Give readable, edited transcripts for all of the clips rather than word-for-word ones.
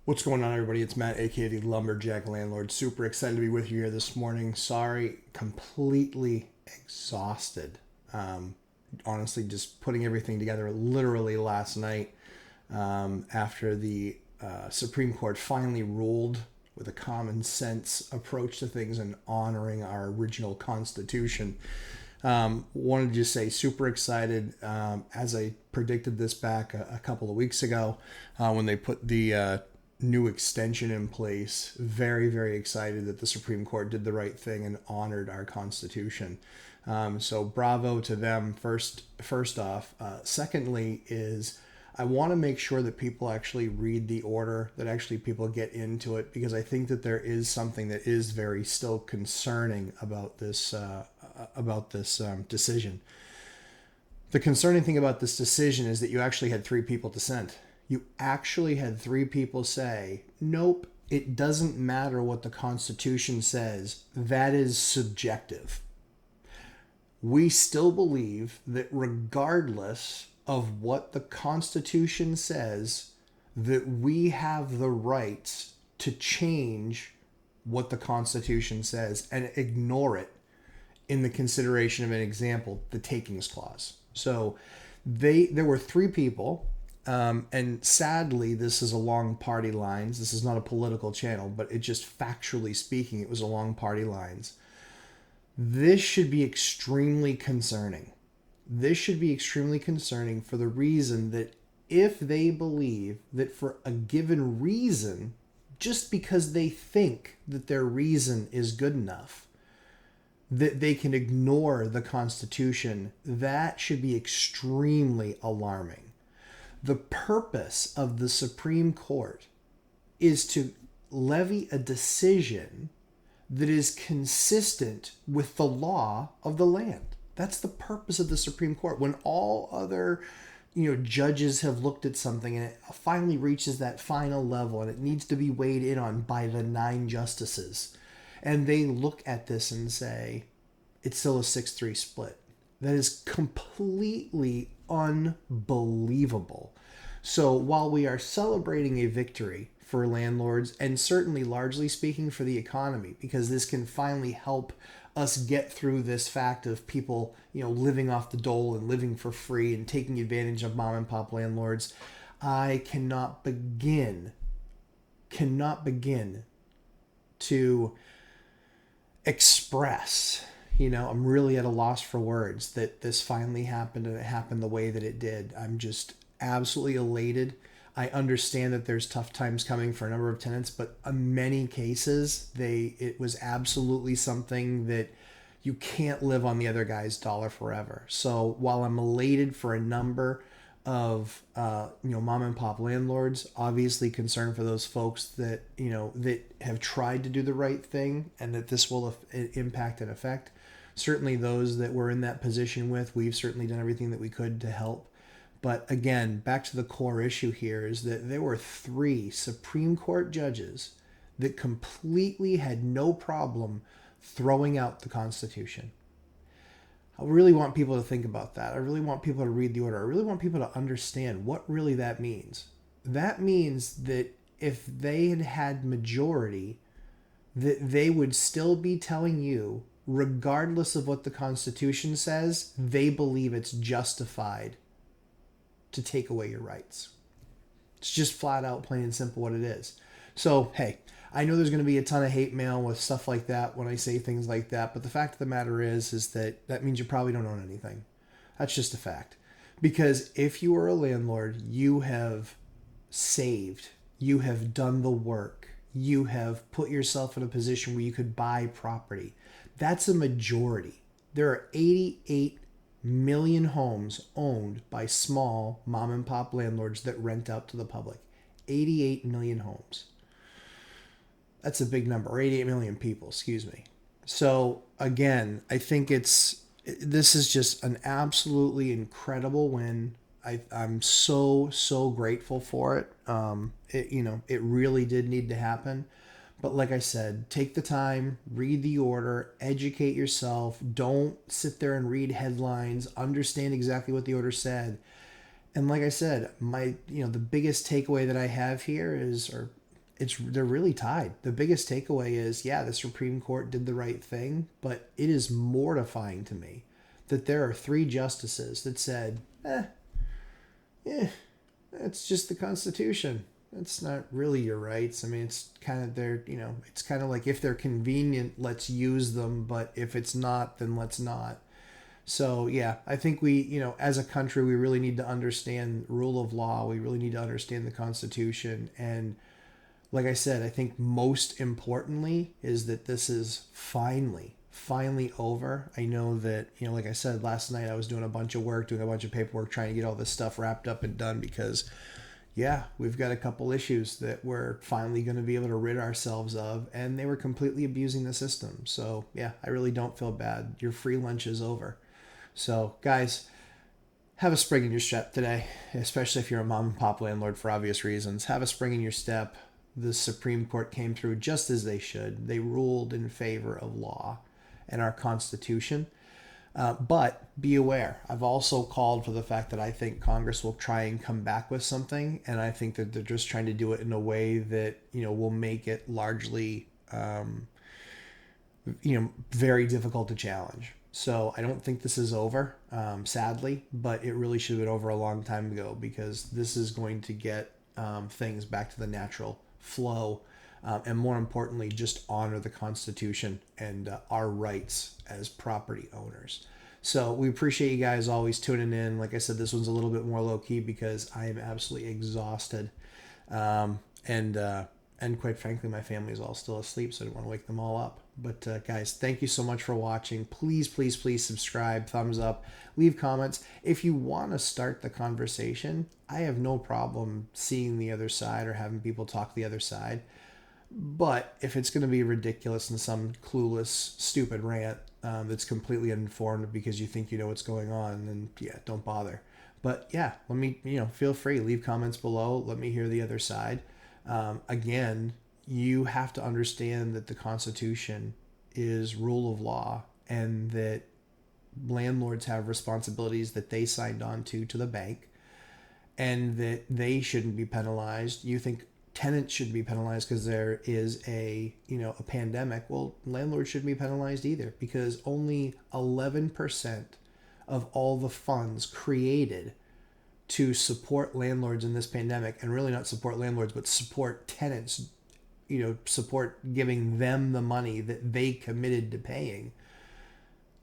What's going on, everybody? It's Matt, aka the Lumberjack Landlord. Super excited to be with you here this morning. Sorry, completely exhausted. Honestly, just putting everything together literally last night after the Supreme Court finally ruled with a common sense approach to things and honoring our original Constitution. Wanted to just say super excited as I predicted this back a couple of weeks ago when they put the new extension in place. Very, very excited that the Supreme Court did the right thing and honored our Constitution. So bravo to them. First off. Secondly is I want to make sure that people actually read the order, that actually people get into it, because I think that there is something that is very still concerning about this decision. The concerning thing about this decision is that you actually had three people dissent. You actually had three people say, nope, it doesn't matter what the Constitution says. That is subjective. We still believe that regardless of what the Constitution says, that we have the rights to change what the Constitution says and ignore it in the consideration of an example, the takings clause. So there were three people, and sadly, this is along party lines. This is not a political channel, but it just factually speaking, it was along party lines. This should be extremely concerning. This should be extremely concerning for the reason that if they believe that for a given reason, just because they think that their reason is good enough, that they can ignore the Constitution, that should be extremely alarming. The purpose of the Supreme Court is to levy a decision that is consistent with the law of the land. That's the purpose of the Supreme Court. When all other judges have looked at something and it finally reaches that final level and it needs to be weighed in on by the 9 justices, and they look at this and say, it's still a 6-3 split. That is completely unbelievable. So while we are celebrating a victory for landlords, and certainly largely speaking for the economy, because this can finally help us get through this fact of people, living off the dole and living for free and taking advantage of mom and pop landlords, I cannot begin to express, I'm really at a loss for words that this finally happened and it happened the way that it did. I'm just absolutely elated. I understand that there's tough times coming for a number of tenants, but in many cases, it was absolutely something that you can't live on the other guy's dollar forever. So while I'm elated for a number of mom and pop landlords, obviously concerned for those folks that that have tried to do the right thing and that this will impact and affect. Certainly those that we're in that position with, we've certainly done everything that we could to help. But again, back to the core issue here is that there were 3 Supreme Court judges that completely had no problem throwing out the Constitution. I really want people to think about that. I really want people to read the order. I really want people to understand what really that means. That means that if they had had majority, that they would still be telling you, regardless of what the Constitution says, they believe it's justified to take away your rights. It's just flat out, plain and simple what it is. So, hey, I know there's going to be a ton of hate mail with stuff like that when I say things like that, but the fact of the matter is that means you probably don't own anything. That's just a fact. Because if you are a landlord, you have saved, you have done the work, you have put yourself in a position where you could buy property. That's a majority. There are 88 million homes owned by small mom and pop landlords that rent out to the public. 88 million homes. That's a big number, or 88 million people, excuse me. So again, I think this is just an absolutely incredible win. I'm so grateful for it. It really did need to happen. But like I said, take the time, read the order, educate yourself. Don't sit there and read headlines. Understand exactly what the order said. And like I said, the biggest takeaway that I have here is, or they're really tied. The biggest takeaway is, yeah, the Supreme Court did the right thing, but it is mortifying to me that there are three justices that said, it's just the Constitution. It's not really your rights. I mean, it's kind of it's kind of like if they're convenient, let's use them, but if it's not, then let's not. So, yeah, I think as a country, we really need to understand rule of law. We really need to understand the Constitution. And like I said, I think most importantly is that this is finally over. I know that, like I said, last night I was doing a bunch of work, doing a bunch of paperwork, trying to get all this stuff wrapped up and done because, yeah, we've got a couple issues that we're finally going to be able to rid ourselves of, and they were completely abusing the system. So, yeah, I really don't feel bad. Your free lunch is over. So, guys, have a spring in your step today, especially if you're a mom and pop landlord for obvious reasons. Have a spring in your step. The Supreme Court came through just as they should. They ruled in favor of law and our Constitution. But be aware, I've also called for the fact that I think Congress will try and come back with something, and I think that they're just trying to do it in a way that, will make it largely, very difficult to challenge. So I don't think this is over, sadly, but it really should have been over a long time ago because this is going to get things back to the natural flow, and more importantly, just honor the Constitution and our rights as property owners. So we appreciate you guys always tuning in. Like I said, this one's a little bit more low key because I am absolutely exhausted, and quite frankly, my family is all still asleep, so I didn't want to wake them all up. But guys, thank you so much for watching. Please, please, please subscribe, thumbs up, leave comments. If you want to start the conversation, I have no problem seeing the other side or having people talk the other side. But if it's going to be ridiculous and some clueless, stupid rant that's completely uninformed because you think you know what's going on, then yeah, don't bother. But yeah, let me, feel free, leave comments below. Let me hear the other side. Again, you have to understand that the Constitution is rule of law and that landlords have responsibilities that they signed on to the bank and that they shouldn't be penalized. You think tenants should be penalized because there is a pandemic. Well, landlords shouldn't be penalized either because only 11% of all the funds created to support landlords in this pandemic, and really not support landlords, but support tenants, support giving them the money that they committed to paying.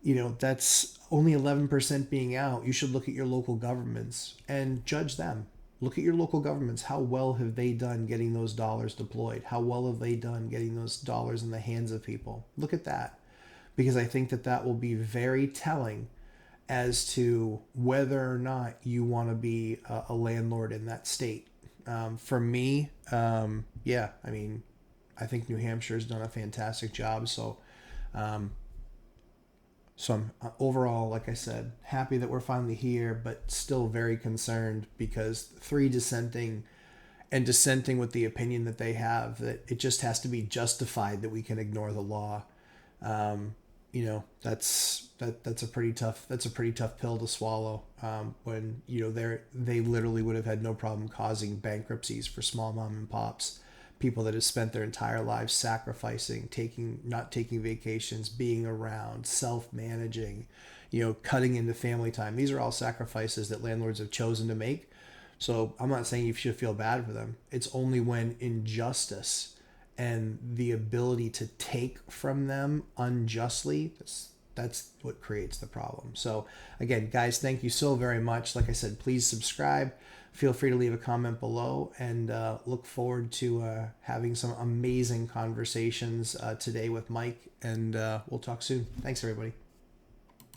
That's only 11% being out. You should look at your local governments and judge them. Look at your local governments. How well have they done getting those dollars deployed? How well have they done getting those dollars in the hands of people? Look at that, because I think that will be very telling as to whether or not you want to be a landlord in that state. For me, yeah, I mean, I think New Hampshire's done a fantastic job. So I'm overall, like I said, happy that we're finally here, but still very concerned because three dissenting with the opinion that they have, that it just has to be justified that we can ignore the law. That's a pretty tough pill to swallow, when they literally would have had no problem causing bankruptcies for small mom and pops, people that have spent their entire lives sacrificing, not taking vacations, being around, self-managing, cutting into family time. These are all sacrifices that landlords have chosen to make. So I'm not saying you should feel bad for them. It's only when injustice and the ability to take from them unjustly, that's what creates the problem. So again, guys, thank you so very much. Like I said, please subscribe. Feel free to leave a comment below, and look forward to having some amazing conversations today with Mike, and we'll talk soon. Thanks, everybody.